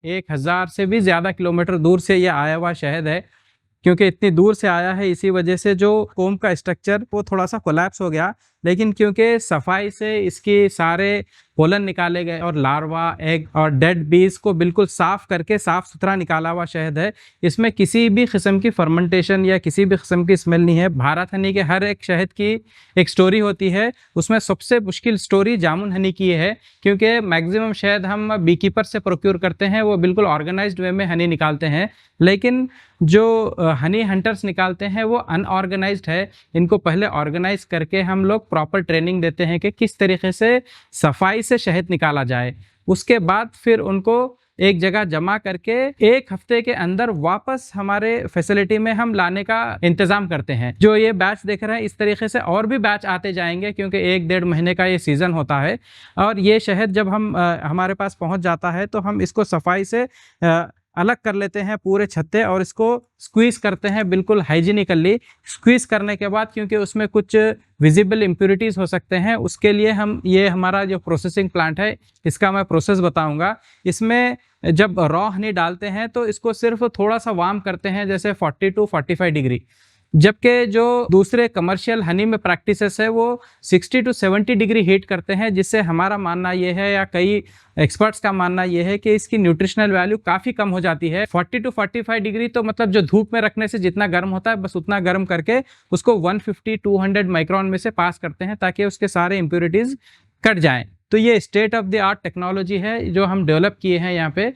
1000 से भी ज़्यादा किलोमीटर दूर से ये आया हुआ शहद है। क्योंकि इतनी दूर से आया है, इसी वजह से जो कोम का स्ट्रक्चर वो थोड़ा सा कोलैप्स हो गया, लेकिन क्योंकि सफाई से इसकी सारे पोलन निकाले गए और लार्वा, एग और डेड बीज को बिल्कुल साफ करके साफ सुथरा निकाला हुआ शहद है। इसमें किसी भी किस्म की फर्मेंटेशन या किसी भी किस्म की स्मेल नहीं है। भारत हनी के हर एक शहद की एक स्टोरी होती है, उसमें सबसे मुश्किल स्टोरी जामुन हनी की है, क्योंकि मैक्सिमम शहद हम बी कीपर से प्रोक्योर करते हैं, वो बिल्कुल ऑर्गेनाइज्ड वे में हनी निकालते हैं, लेकिन जो हनी हंटर्स निकालते हैं वो अनऑर्गेनाइज्ड है। इनको पहले ऑर्गेनाइज करके हम लोग प्रॉपर ट्रेनिंग देते हैं कि किस तरीके से सफाई से शहद निकाला जाए। उसके बाद फिर उनको एक जगह जमा करके 1 हफ्ते के अंदर वापस हमारे फैसिलिटी में हम लाने का इंतज़ाम करते हैं। जो ये बैच देख रहे हैं, इस तरीके से और भी बैच आते जाएंगे, क्योंकि 1-1.5 महीने का ये सीज़न होता है। और ये शहद जब हमारे पास पहुंच जाता है तो हम इसको सफाई से अलग कर लेते हैं पूरे छत्ते, और इसको स्क्वीज़ करते हैं बिल्कुल हाइजीनिकली। स्क्वीज़ करने के बाद, क्योंकि उसमें कुछ विजिबल इम्प्योरिटीज़ हो सकते हैं, उसके लिए हम ये हमारा जो प्रोसेसिंग प्लांट है, इसका मैं प्रोसेस बताऊंगा। इसमें जब रॉ हनी डालते हैं तो इसको सिर्फ थोड़ा सा वार्म करते हैं, जैसे 40 to 45 डिग्री, जबकि जो दूसरे कमर्शियल हनी में प्रैक्टिसेस है वो 60 to 70 डिग्री हीट करते हैं, जिससे हमारा मानना ये है, या कई एक्सपर्ट्स का मानना ये है, कि इसकी न्यूट्रिशनल वैल्यू काफ़ी कम हो जाती है। 40 to 45 डिग्री तो मतलब जो धूप में रखने से जितना गर्म होता है, बस उतना गर्म करके उसको 150-200 माइक्रोन में से पास करते हैं, ताकि उसके सारे इम्प्योरिटीज़ कट जाएँ। तो ये state of the art technology है जो हम डेवलप किए हैं यहाँ पे।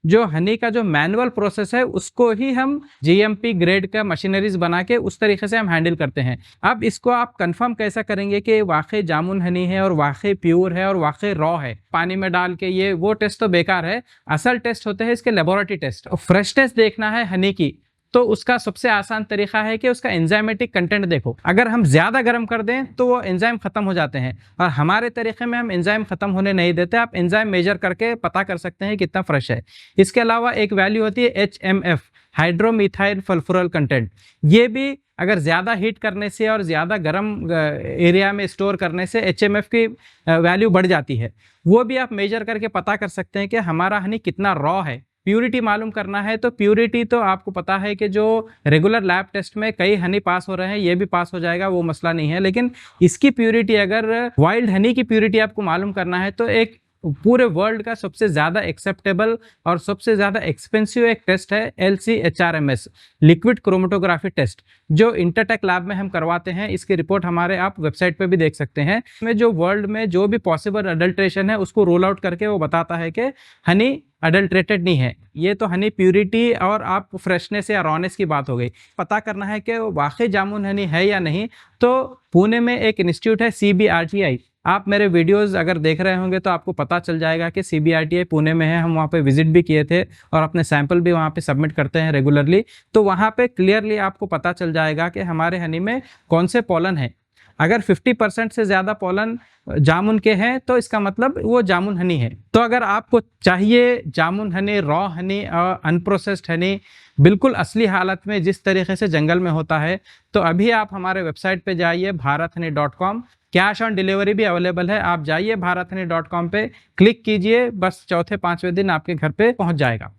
जो हनी का जो मैनुअल प्रोसेस है उसको ही हम जीएमपी ग्रेड का मशीनरीज बना के उस तरीके से हम हैंडल करते हैं। अब इसको आप कंफर्म कैसा करेंगे कि वाकई जामुन हनी है और वाकई प्योर है और वाकई रॉ है? पानी में डाल के ये वो टेस्ट तो बेकार है। असल टेस्ट होते हैं इसके लेबोरेटरी टेस्ट। और फ्रेशनेस देखना है हनी की, तो उसका सबसे आसान तरीका है कि उसका एंजाइमेटिक कंटेंट देखो। अगर हम ज़्यादा गर्म कर दें तो वो एंजाइम ख़त्म हो जाते हैं, और हमारे तरीके में हम एंजाइम ख़त्म होने नहीं देते। आप एंजाइम मेजर करके पता कर सकते हैं कितना फ्रेश है। इसके अलावा एक वैल्यू होती है HMF, हाइड्रोमीथाइल सल्फ्यूरल कंटेंट। ये भी अगर ज़्यादा हीट करने से और ज़्यादा गर्म एरिया में स्टोर करने से HMF की वैल्यू बढ़ जाती है। वो भी आप मेजर करके पता कर सकते हैं कि हमारा हनी कितना रॉ है। प्यूरिटी मालूम करना है तो प्यूरिटी तो आपको पता है कि जो रेगुलर लैब टेस्ट में कई हनी पास हो रहे हैं, ये भी पास हो जाएगा, वो मसला नहीं है। लेकिन इसकी प्यूरिटी, अगर वाइल्ड हनी की प्यूरिटी आपको मालूम करना है, तो एक पूरे वर्ल्ड का सबसे ज़्यादा एक्सेप्टेबल और सबसे ज़्यादा एक्सपेंसिव एक टेस्ट है LC-HRMS, लिक्विड क्रोमेटोग्राफी टेस्ट, जो इंटरटेक लैब में हम करवाते हैं। इसकी रिपोर्ट हमारे आप वेबसाइट पे भी देख सकते हैं। इसमें जो वर्ल्ड में जो भी पॉसिबल अडल्ट्रेशन है उसको रोल आउट करके वो बताता है कि हनी अडल्ट्रेटेड नहीं है। ये तो हनी प्यूरिटी और आप फ्रेशनेस या रॉनेस की बात हो गई। पता करना है कि वाकई जामुन हनी है या नहीं, तो पुणे में एक इंस्टीट्यूट है CBRTI। आप मेरे वीडियोस अगर देख रहे होंगे तो आपको पता चल जाएगा कि CBRTI पुणे में है। हम वहाँ पे विजिट भी किए थे और अपने सैंपल भी वहाँ पे सबमिट करते हैं रेगुलरली। तो वहाँ पे क्लियरली आपको पता चल जाएगा कि हमारे हनी में कौन से पॉलन है। अगर 50% से ज़्यादा पॉलन जामुन के हैं तो इसका मतलब वो जामुन हनी है। तो अगर आपको चाहिए जामुन हनी, रॉ हनी और अनप्रोसेस्ड हनी बिल्कुल असली हालत में जिस तरीके से जंगल में होता है, तो अभी आप हमारे वेबसाइट पे जाइए bharathoney.com। कैश ऑन डिलीवरी भी अवेलेबल है। आप जाइए bharathoney.com पे क्लिक कीजिए, बस चौथे 5वें दिन आपके घर पे पहुंच जाएगा।